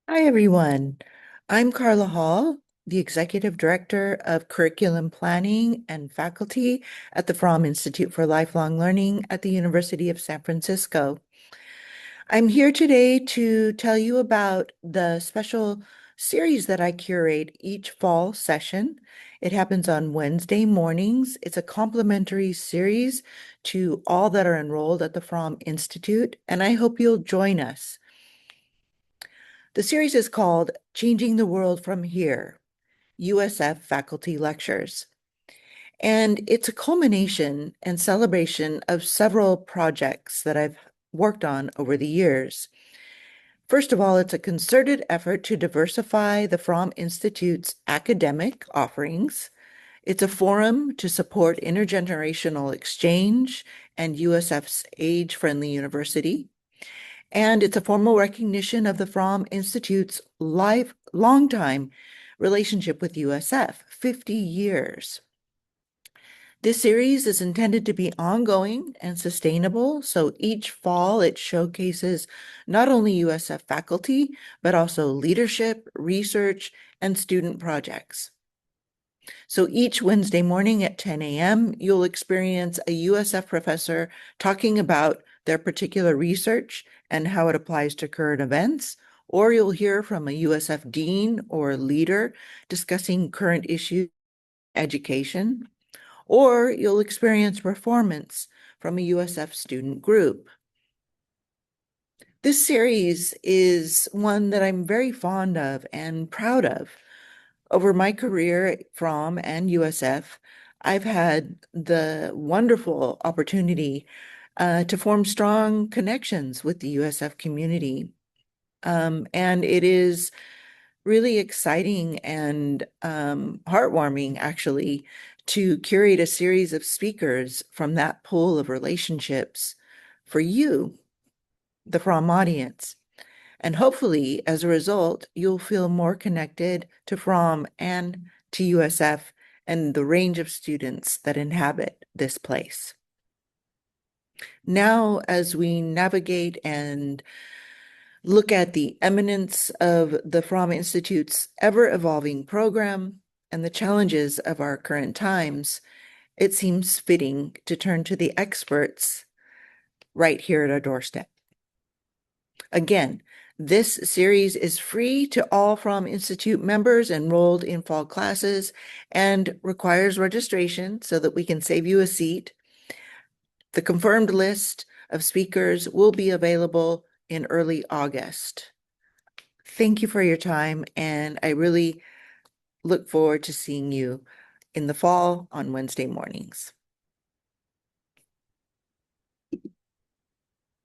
Hi, everyone. I'm Carla Hall, the Executive Director of Curriculum Planning and Faculty at the Fromm Institute for Lifelong Learning at the University of San Francisco. I'm here today to tell you about the special series that I curate each fall session. It happens on Wednesday mornings. It's a complimentary series to all that are enrolled at the Fromm Institute, and I hope you'll join us. The series is called Changing the World from Here, USF Faculty Lectures. And it's a culmination and celebration of several projects that I've worked on over the years. First of all, it's a concerted effort to diversify the Fromm Institute's academic offerings. It's a forum to support intergenerational exchange and USF's age-friendly university. And it's a formal recognition of the Fromm Institute's longtime relationship with USF, 50 years. This series is intended to be ongoing and sustainable, so each fall it showcases not only USF faculty, but also leadership, research, and student projects. So each Wednesday morning at 10 a.m., you'll experience a USF professor talking about their particular research and how it applies to current events, or you'll hear from a USF dean or leader discussing current issues, education, or you'll experience performance from a USF student group. This series is one that I'm very fond of and proud of. Over my career from and USF, I've had the wonderful opportunity to form strong connections with the USF community. And it is really exciting and heartwarming, actually, to curate a series of speakers from that pool of relationships for you, the Fromm audience. And hopefully, as a result, you'll feel more connected to Fromm and to USF and the range of students that inhabit this place. Now, as we navigate and look at the eminence of the Fromm Institute's ever-evolving program and the challenges of our current times, it seems fitting to turn to the experts right here at our doorstep. Again, this series is free to all Fromm Institute members enrolled in fall classes and requires registration so that we can save you a seat. The confirmed list of speakers will be available in early August. Thank you for your time, and I really look forward to seeing you in the fall on Wednesday mornings.